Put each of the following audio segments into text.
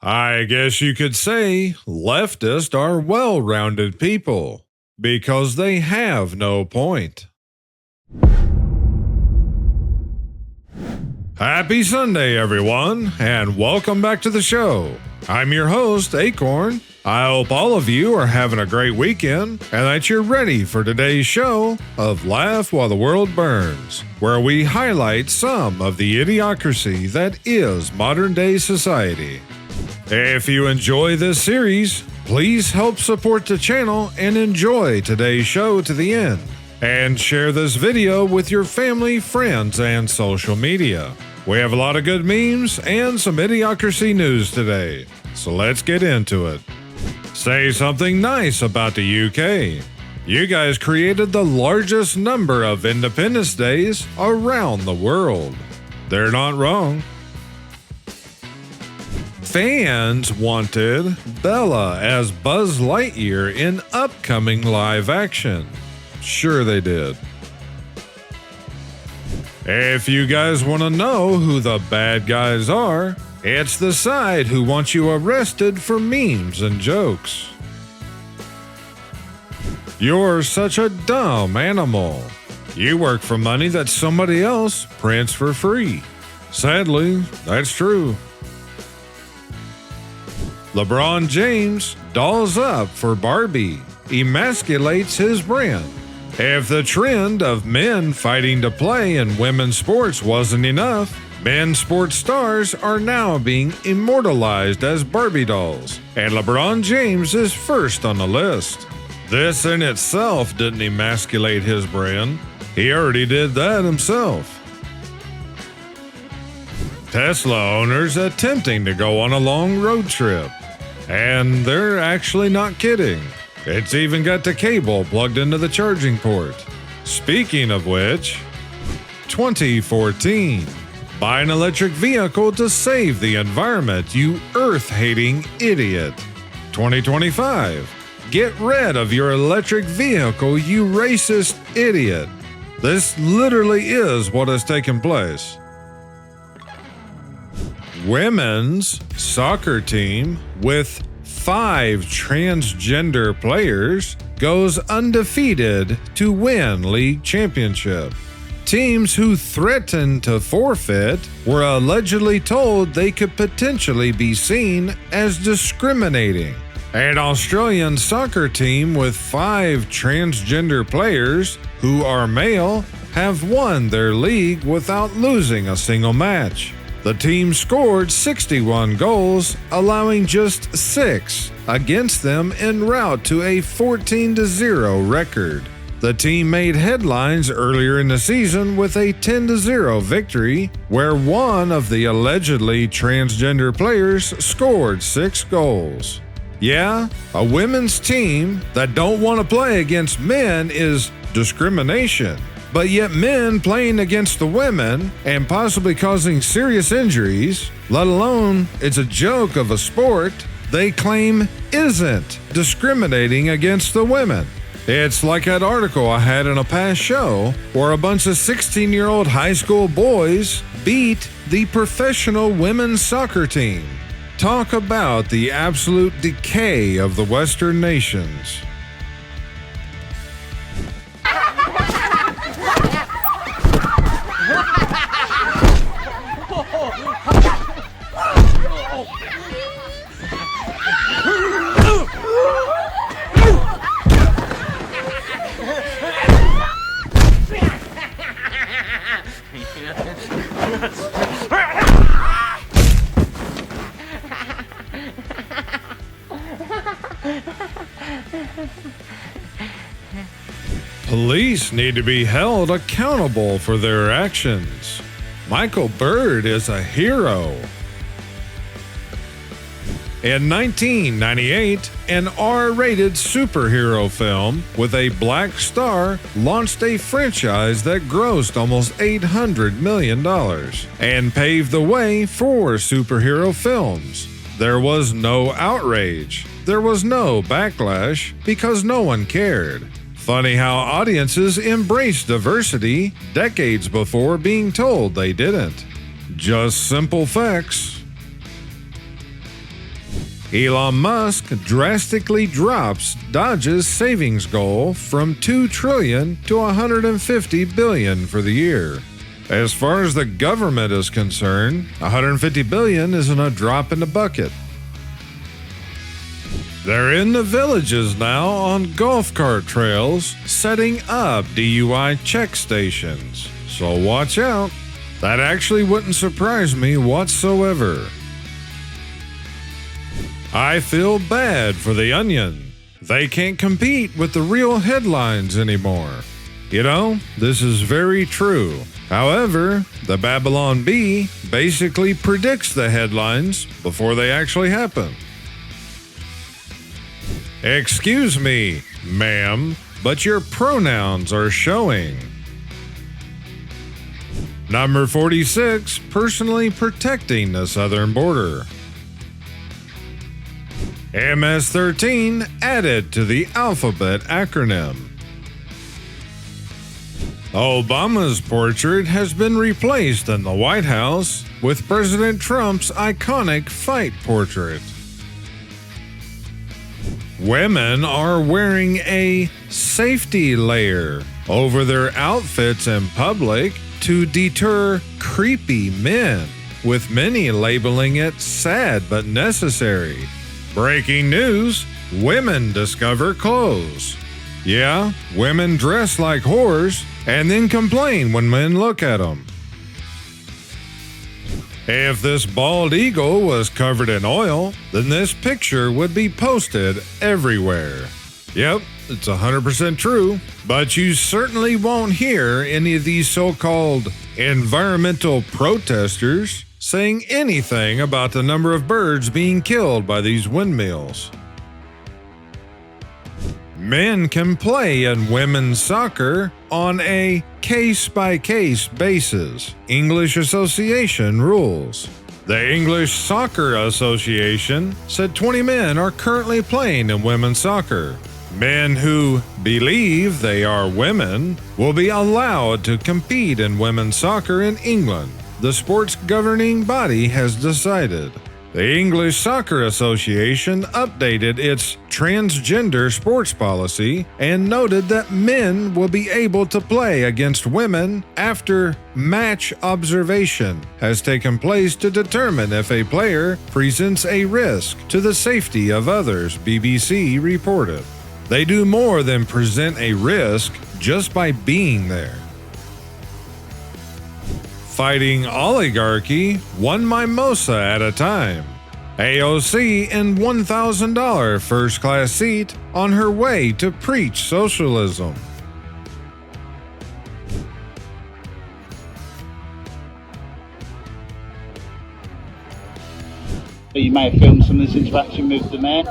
I guess you could say leftists are well-rounded people because they have no point. Happy Sunday, everyone, and welcome back to the show. I'm your host, Akorn. I hope all of you are having a great weekend and that you're ready for today's show of Laugh While the World Burns, where we highlight some of the idiocracy that is modern-day society. If you enjoy this series, please help support the channel and enjoy today's show to the end. And share this video with your family, friends, and social media. We have a lot of good memes and some idiocracy news today, so let's get into it. Say something nice about the UK. You guys created the largest number of Independence Days around the world. They're not wrong. Fans wanted Bella as Buzz Lightyear in upcoming live action. Sure they did. If you guys want to know who the bad guys are, it's the side who wants you arrested for memes and jokes. You're such a dumb animal. You work for money that somebody else prints for free. Sadly, that's true. LeBron James dolls up for Barbie, emasculates his brand. If the trend of men fighting to play in women's sports wasn't enough, men's sports stars are now being immortalized as Barbie dolls, and LeBron James is first on the list. This in itself didn't emasculate his brand. He already did that himself. Tesla owners attempting to go on a long road trip. And they're actually not kidding. It's even got the cable plugged into the charging port. Speaking of which, 2014. Buy an electric vehicle to save the environment, you earth-hating idiot. 2025. Get rid of your electric vehicle, you racist idiot. This literally is what has taken place. Women's soccer team with 5 transgender players goes undefeated to win league championship. Teams who threatened to forfeit were allegedly told they could potentially be seen as discriminating. An Australian soccer team with 5 transgender players who are male have won their league without losing a single match. The team scored 61 goals, allowing just 6 against them en route to a 14-0 record. The team made headlines earlier in the season with a 10-0 victory, where one of the allegedly transgender players scored 6 goals. Yeah, a women's team that don't want to play against men is discrimination. But yet men playing against the women and possibly causing serious injuries, let alone it's a joke of a sport, they claim isn't discriminating against the women. It's like that article I had in a past show where a bunch of 16-year-old high school boys beat the professional women's soccer team. Talk about the absolute decay of the Western nations. Police need to be held accountable for their actions. Michael Bird is a hero. In 1998, an R-rated superhero film with a black star launched a franchise that grossed almost $800 million and paved the way for superhero films. There was no outrage. There was no backlash because no one cared. Funny how audiences embraced diversity decades before being told they didn't. Just simple facts. Elon Musk drastically drops Dodge's savings goal from $2 trillion to $150 billion for the year. As far as the government is concerned, $150 billion isn't a drop in the bucket. They're in the villages now on golf cart trails, setting up DUI check stations. So watch out. That actually wouldn't surprise me whatsoever. I feel bad for the Onion. They can't compete with the real headlines anymore. You know, this is very true. However, the Babylon Bee basically predicts the headlines before they actually happen. Excuse me, ma'am, but your pronouns are showing. Number 46, personally protecting the southern border. MS-13 added to the alphabet acronym. Obama's portrait has been replaced in the White House with President Trump's iconic fight portrait. Women are wearing a safety layer over their outfits in public to deter creepy men, with many labeling it sad but necessary. Breaking news, women discover clothes. Yeah, women dress like whores and then complain when men look at them. If this bald eagle was covered in oil, then this picture would be posted everywhere. Yep, it's 100% true, but you certainly won't hear any of these so-called environmental protesters saying anything about the number of birds being killed by these windmills. Men can play in women's soccer on a case-by-case basis. English Association rules. The English Soccer Association said 20 men are currently playing in women's soccer. Men who believe they are women will be allowed to compete in women's soccer in England. The sport's governing body has decided. The English Soccer Association updated its transgender sports policy and noted that men will be able to play against women after match observation has taken place to determine if a player presents a risk to the safety of others, BBC reported. They do more than present a risk just by being there. Fighting oligarchy one mimosa at a time. AOC in $1,000 first-class seat on her way to preach socialism. You may have filmed some of this interaction with the mayor.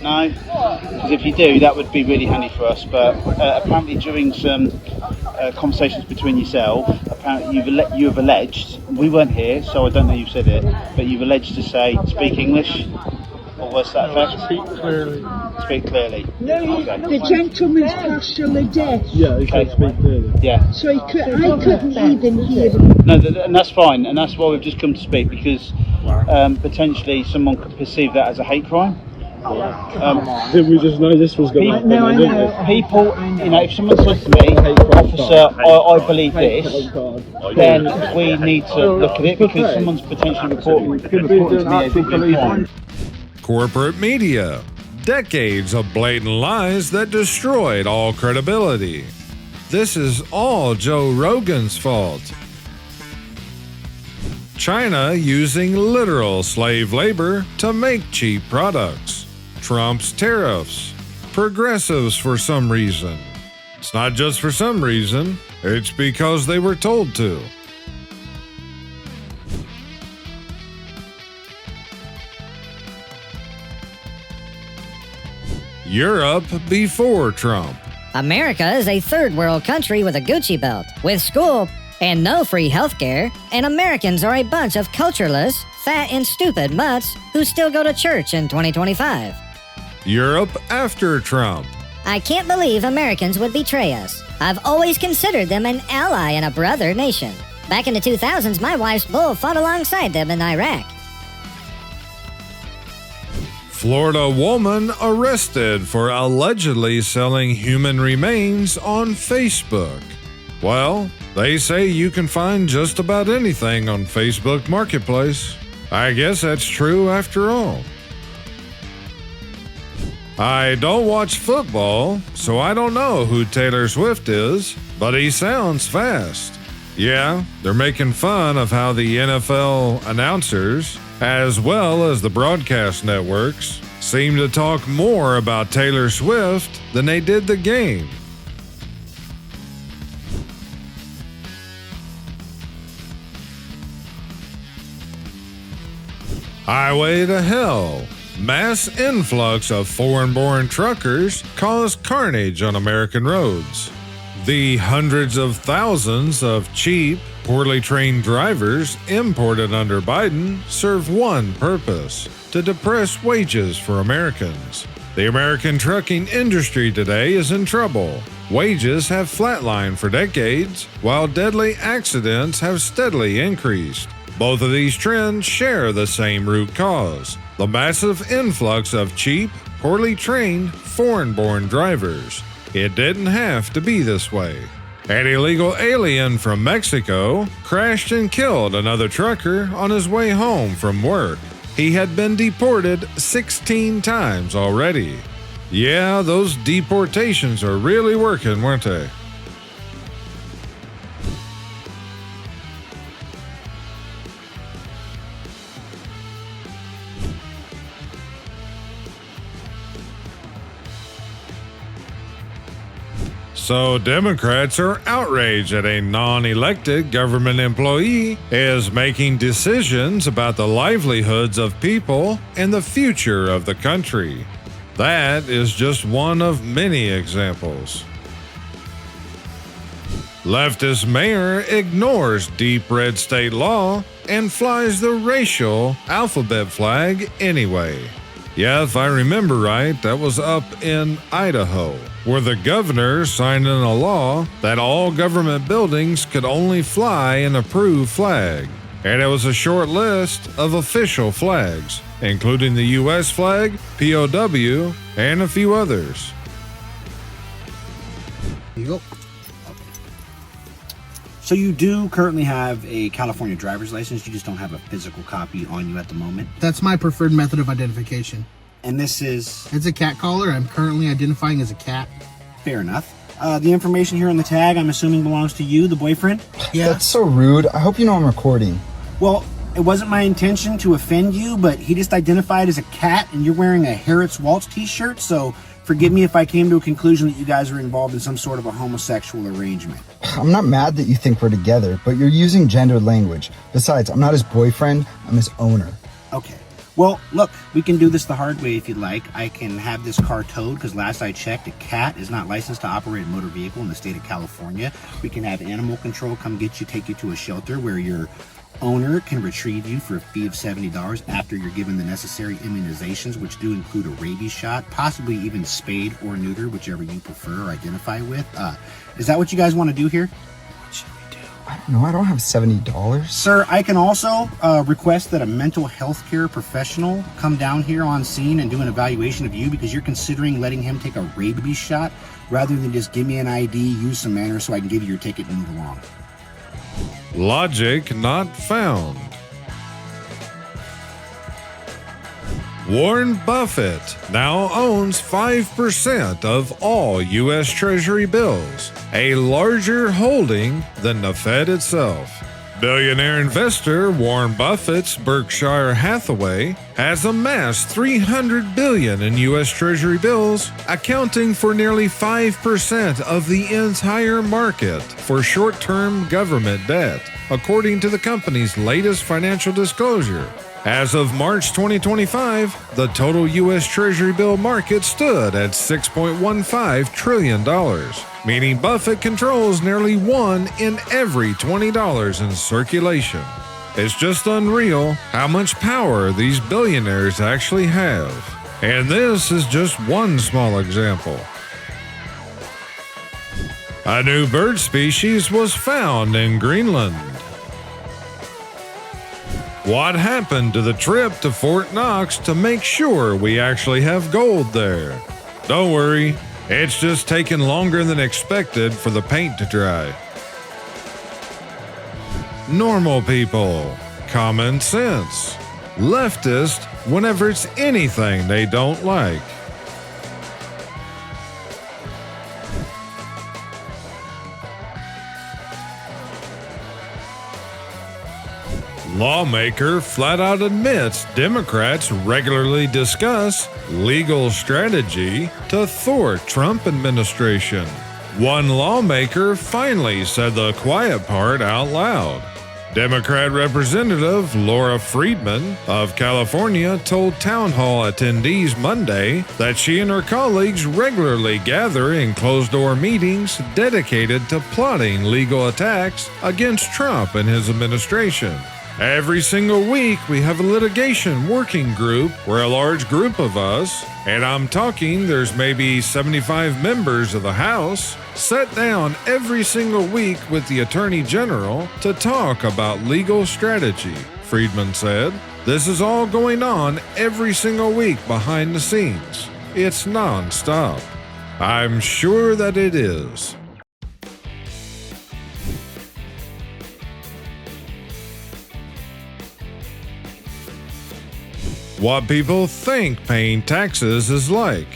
No? Because if you do, that would be really handy for us. But apparently during some conversations between yourself, apparently you have alleged, we weren't here, so I don't know who said it, but you've alleged to say, speak English? Or was that effect? Speak clearly. Speak clearly. No, okay. The gentleman's partially deaf. Yeah, he said speak clearly. Yeah. So I couldn't even hear him. No, and that's fine, and that's why we've just come to speak, because potentially someone could perceive that as a hate crime. Did we just know this was going to happen? No, I know. People, you know, if someone says to me, officer, I believe this, then we need to look at it, because someone's potentially reporting to me as a hate crime. Corporate media. Decades of blatant lies that destroyed all credibility. This is all Joe Rogan's fault. China using literal slave labor to make cheap products. Trump's tariffs. Progressives for some reason. It's not just for some reason, it's because they were told to. Europe before Trump. America is a third world country with a Gucci belt, with school and no free health care, and Americans are a bunch of cultureless, fat and stupid mutts who still go to church in 2025. Europe after Trump. I can't believe Americans would betray us. I've always considered them an ally and a brother nation. Back in the 2000s, my wife's bull fought alongside them in Iraq. Florida woman arrested for allegedly selling human remains on Facebook. Well, they say you can find just about anything on Facebook Marketplace. I guess that's true after all. I don't watch football, so I don't know who Taylor Swift is, but he sounds fast. Yeah, they're making fun of how the NFL announcers, as well as the broadcast networks, seem to talk more about Taylor Swift than they did the game. Highway to hell. Mass influx of foreign-born truckers caused carnage on American roads. The hundreds of thousands of cheap, poorly trained drivers imported under Biden serve one purpose: to depress wages for Americans. The American trucking industry today is in trouble. Wages have flatlined for decades, while deadly accidents have steadily increased. Both of these trends share the same root cause: the massive influx of cheap, poorly trained, foreign-born drivers. It didn't have to be this way. An illegal alien from Mexico crashed and killed another trucker on his way home from work. He had been deported 16 times already. Yeah, those deportations are really working, weren't they? So Democrats are outraged that a non-elected government employee is making decisions about the livelihoods of people and the future of the country. That is just one of many examples. Leftist mayor ignores deep red state law and flies the racial alphabet flag anyway. Yeah, if I remember right, that was up in Idaho, where the governor signed in a law that all government buildings could only fly an approved flag. And it was a short list of official flags, including the U.S. flag, POW, and a few others. Here you go. So you do currently have a California driver's license, you just don't have a physical copy on you at the moment. That's my preferred method of identification. And this is... It's a cat collar. I'm currently identifying as a cat. Fair enough. The information here on the tag, I'm assuming belongs to you, the boyfriend? Yeah. That's so rude. I hope you know I'm recording. Well, it wasn't my intention to offend you, but he just identified as a cat, and you're wearing a Harriet's Waltz t-shirt, so forgive me if I came to a conclusion that you guys are involved in some sort of a homosexual arrangement. I'm not mad that you think we're together, but you're using gendered language. Besides, I'm not his boyfriend, I'm his owner. Okay. Well, look, we can do this the hard way if you'd like. I can have this car towed, because last I checked, a cat is not licensed to operate a motor vehicle in the state of California. We can have animal control come get you, take you to a shelter where your owner can retrieve you for a fee of $70 after you're given the necessary immunizations, which do include a rabies shot, possibly even spayed or neuter, whichever you prefer or identify with. Is that what you guys want to do here? What should we do? I don't know. I don't have $70. Sir, I can also request that a mental health care professional come down here on scene and do an evaluation of you, because you're considering letting him take a rabies shot rather than just give me an ID, use some manners so I can give you your ticket and move along. Logic not found. Warren Buffett now owns 5% of all U.S. Treasury bills, a larger holding than the Fed itself. Billionaire investor Warren Buffett's Berkshire Hathaway has amassed $300 billion in U.S. Treasury bills, accounting for nearly 5% of the entire market for short-term government debt, according to the company's latest financial disclosure. As of March 2025, the total U.S. Treasury bill market stood at $6.15 trillion, meaning Buffett controls nearly $1 in every $20 in circulation. It's just unreal how much power these billionaires actually have. And this is just one small example. A new bird species was found in Greenland. What happened to the trip to Fort Knox to make sure we actually have gold there? Don't worry, it's just taken longer than expected for the paint to dry. Normal people, common sense, leftist whenever it's anything they don't like. Lawmaker flat out admits Democrats regularly discuss legal strategy to thwart Trump administration. One lawmaker finally said the quiet part out loud. Democrat Representative Laura Friedman of California told town hall attendees Monday that she and her colleagues regularly gather in closed-door meetings dedicated to plotting legal attacks against Trump and his administration. Every single week, we have a litigation working group where a large group of us, and I'm talking there's maybe 75 members of the House, sit down every single week with the Attorney General to talk about legal strategy, Friedman said. This is all going on every single week behind the scenes. It's non-stop. I'm sure that it is. What people think paying taxes is like,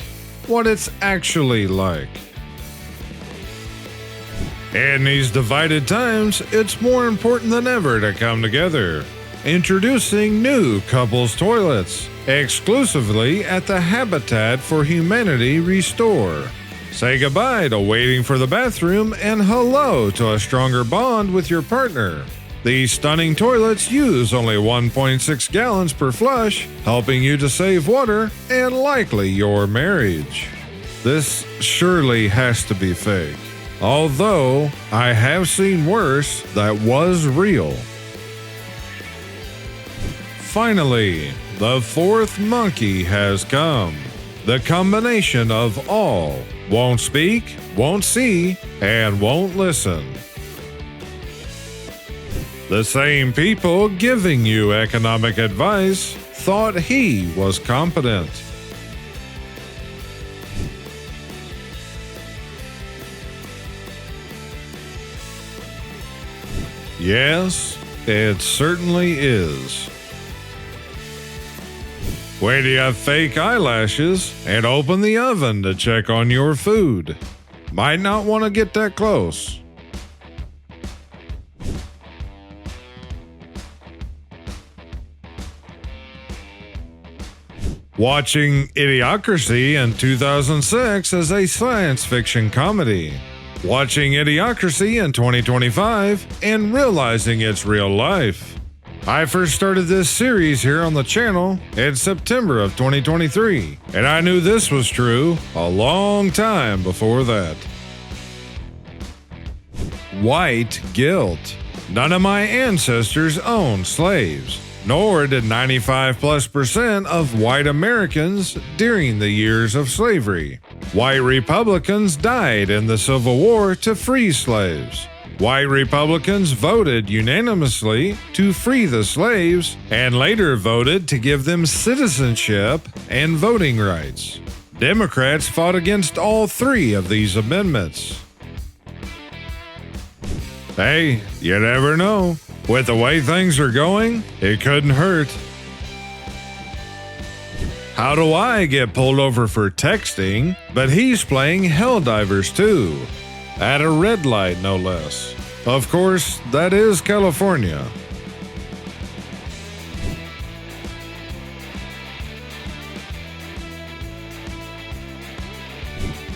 what it's actually like. In these divided times, it's more important than ever to come together. Introducing new couples toilets, exclusively at the Habitat for Humanity Restore. Say goodbye to waiting for the bathroom and hello to a stronger bond with your partner. These stunning toilets use only 1.6 gallons per flush, helping you to save water and likely your marriage. This surely has to be fake, although I have seen worse that was real. Finally, the fourth monkey has come. The combination of all won't speak, won't see, and won't listen. The same people giving you economic advice thought he was competent. Yes, it certainly is. Wait till you have fake eyelashes and open the oven to check on your food. Might not want to get that close. Watching Idiocracy in 2006 as a science fiction comedy. Watching Idiocracy in 2025 and realizing it's real life. I first started this series here on the channel in September of 2023, and I knew this was true a long time before that. White guilt. None of my ancestors owned slaves, nor did 95+% of white Americans during the years of slavery. White Republicans died in the Civil War to free slaves. White Republicans voted unanimously to free the slaves and later voted to give them citizenship and voting rights. Democrats fought against all three of these amendments. Hey, you never know. With the way things are going, it couldn't hurt. How do I get pulled over for texting, but he's playing Helldivers too? At a red light, no less. Of course, that is California.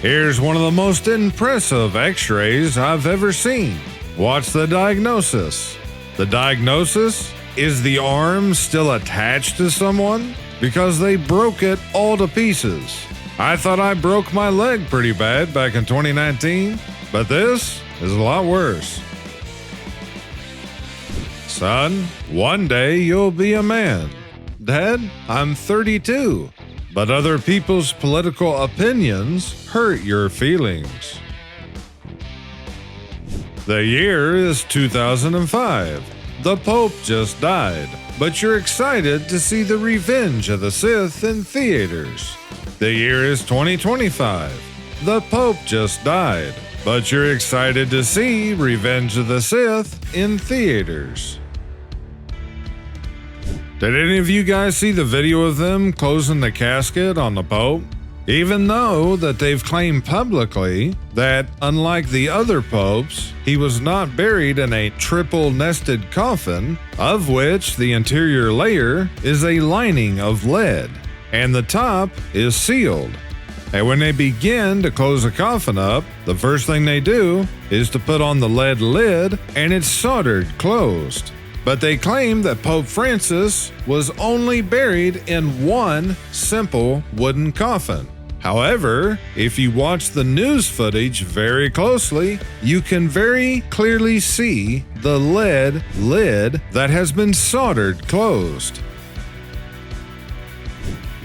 Here's one of the most impressive x-rays I've ever seen. What's the diagnosis? The diagnosis is the arm still attached to someone because they broke it all to pieces. I thought I broke my leg pretty bad back in 2019, but this is a lot worse. Son, one day you'll be a man. Dad, I'm 32, but other people's political opinions hurt your feelings. The year is 2005. The Pope just died, but you're excited to see The Revenge of the Sith in theaters. The year is 2025. The Pope just died, but you're excited to see Revenge of the Sith in theaters. Did any of you guys see the video of them closing the casket on the Pope? Even though that they've claimed publicly that, unlike the other popes, he was not buried in a triple-nested coffin, of which the interior layer is a lining of lead, and the top is sealed. And when they begin to close the coffin up, the first thing they do is to put on the lead lid, and it's soldered closed. But they claim that Pope Francis was only buried in one simple wooden coffin. However, if you watch the news footage very closely, you can very clearly see the lead lid that has been soldered closed.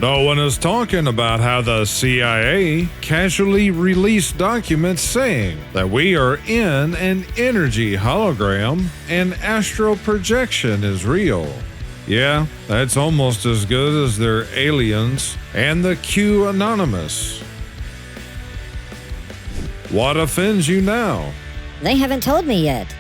No one is talking about how the CIA casually released documents saying that we are in an energy hologram and astral projection is real. Yeah, that's almost as good as their aliens and the Q Anonymous. What offends you now? They haven't told me yet.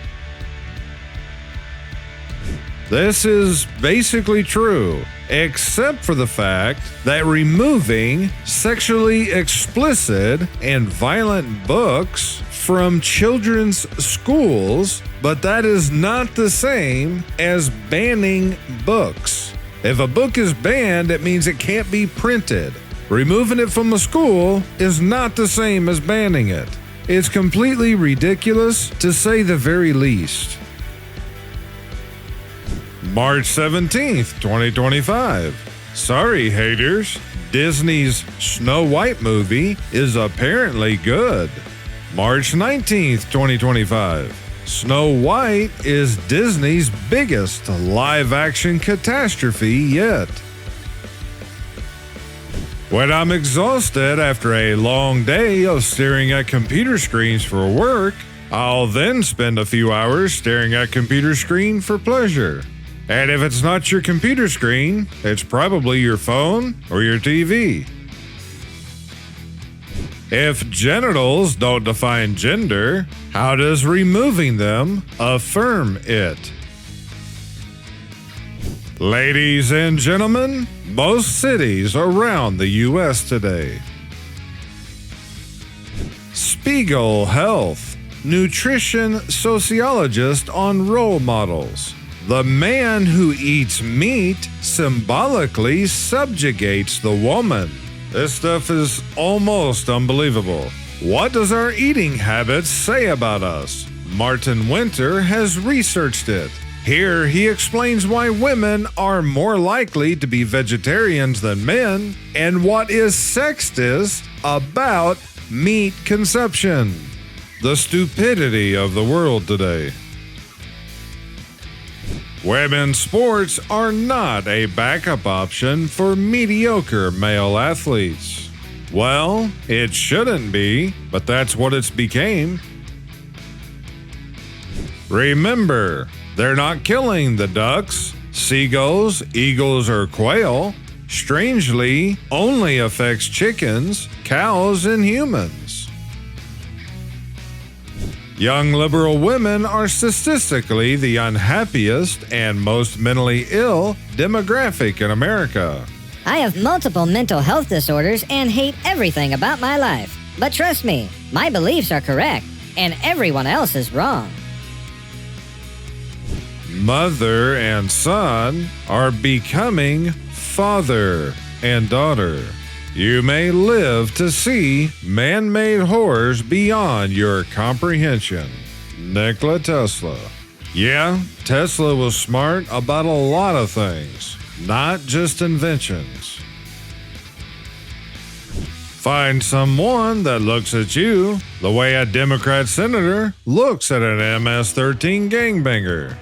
This is basically true, except for the fact that removing sexually explicit and violent books from children's schools, but that is not the same as banning books. If a book is banned, it means it can't be printed. Removing it from a school is not the same as banning it. It's completely ridiculous, to say the very least. March 17th, 2025. Sorry, haters. Disney's Snow White movie is apparently good. March 19th, 2025. Snow White is Disney's biggest live-action catastrophe yet. When I'm exhausted after a long day of staring at computer screens for work, I'll then spend a few hours staring at computer screen for pleasure. And if it's not your computer screen, it's probably your phone or your TV. If genitals don't define gender, how does removing them affirm it? Ladies and gentlemen, most cities around the U.S. today. Spiegel Health, nutrition sociologist on role models. The man who eats meat symbolically subjugates the woman. This stuff is almost unbelievable. What does our eating habits say about us? Martin Winter has researched it. Here he explains why women are more likely to be vegetarians than men and what is sexist about meat consumption. The stupidity of the world today. Women's sports are not a backup option for mediocre male athletes. Well, it shouldn't be, but that's what it's became. Remember, they're not killing the ducks, seagulls, eagles, or quail. Strangely, only affects chickens, cows, and humans. Young liberal women are statistically the unhappiest and most mentally ill demographic in America. I have multiple mental health disorders and hate everything about my life. But trust me, my beliefs are correct, and everyone else is wrong. Mother and son are becoming father and daughter. You may live to see man-made horrors beyond your comprehension. Nikola Tesla. Yeah, Tesla was smart about a lot of things, not just inventions. Find someone that looks at you the way a Democrat senator looks at an MS-13 gangbanger.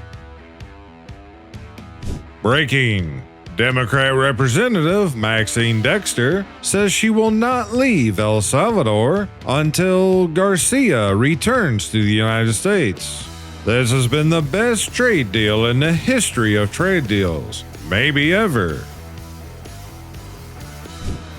Breaking. Democrat Representative Maxine Dexter says she will not leave El Salvador until Garcia returns to the United States. This has been the best trade deal in the history of trade deals, maybe ever.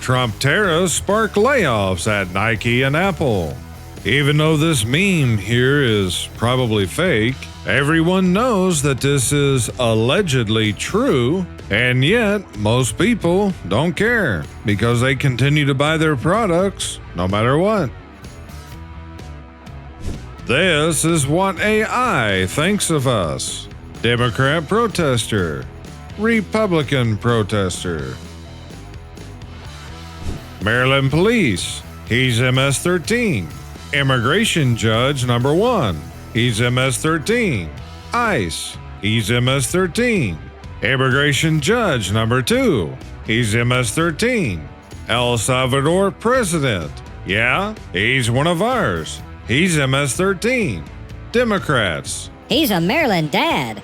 Trump tariffs spark layoffs at Nike and Apple. Even though this meme here is probably fake, everyone knows that this is allegedly true, and yet most people don't care because they continue to buy their products no matter what. This is what AI thinks of us. Democrat protester, Republican protester. Maryland police, he's MS-13. Immigration judge number 1, he's MS-13. ICE, he's MS-13. Immigration judge number 2, he's MS-13. El Salvador president, yeah, he's one of ours. He's MS-13. Democrats. He's a Maryland dad.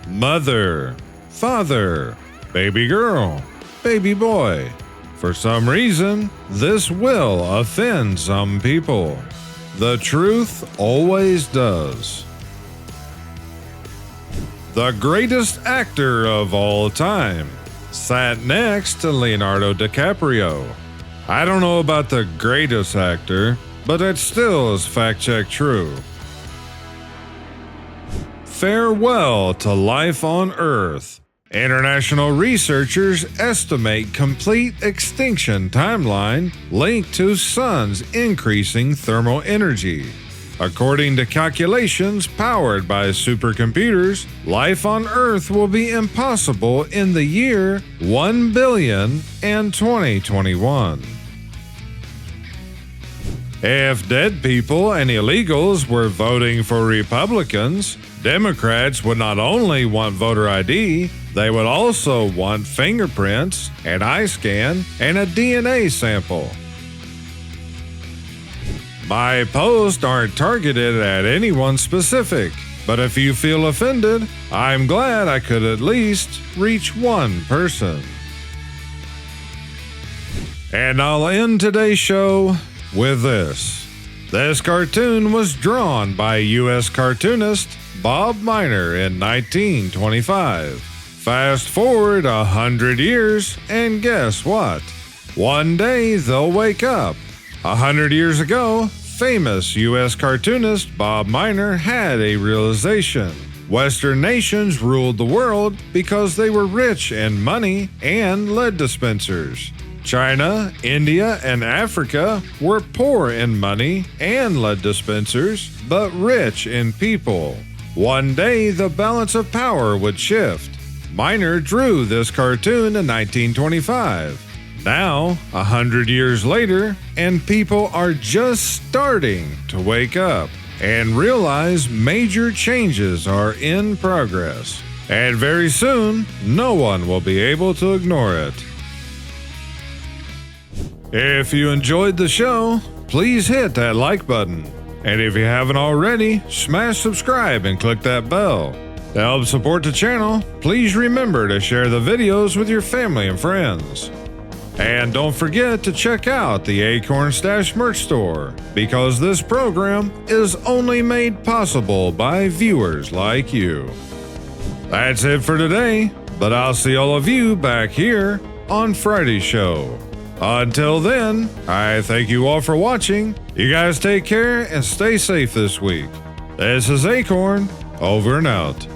Mother, father, baby girl, baby boy. For some reason, this will offend some people. The truth always does. The greatest actor of all time sat next to Leonardo DiCaprio. I don't know about the greatest actor, but it still is fact-check true. Farewell to life on Earth. International researchers estimate complete extinction timeline linked to sun's increasing thermal energy. According to calculations powered by supercomputers, life on Earth will be impossible in the year 1 billion in 2021. If dead people and illegals were voting for Republicans, Democrats would not only want voter ID, they would also want fingerprints, an eye scan, and a DNA sample. My posts aren't targeted at anyone specific, but if you feel offended, I'm glad I could at least reach one person. And I'll end today's show with this. This cartoon was drawn by U.S. cartoonist Bob Miner in 1925. Fast forward 100 years, and guess what? One day they'll wake up. 100 years ago, famous U.S. cartoonist Bob Miner had a realization. Western nations ruled the world because they were rich in money and lead dispensers. China, India, and Africa were poor in money and lead dispensers, but rich in people. One day, the balance of power would shift. Miner drew this cartoon in 1925. Now, 100 years later, and people are just starting to wake up and realize major changes are in progress. And very soon, no one will be able to ignore it. If you enjoyed the show, please hit that like button. And if you haven't already, smash subscribe and click that bell. To help support the channel, please remember to share the videos with your family and friends. And don't forget to check out the Akornzstash merch store, because this program is only made possible by viewers like you. That's it for today, but I'll see all of you back here on Friday's show. Until then, I thank you all for watching. You guys take care and stay safe this week. This is Akorn, over and out.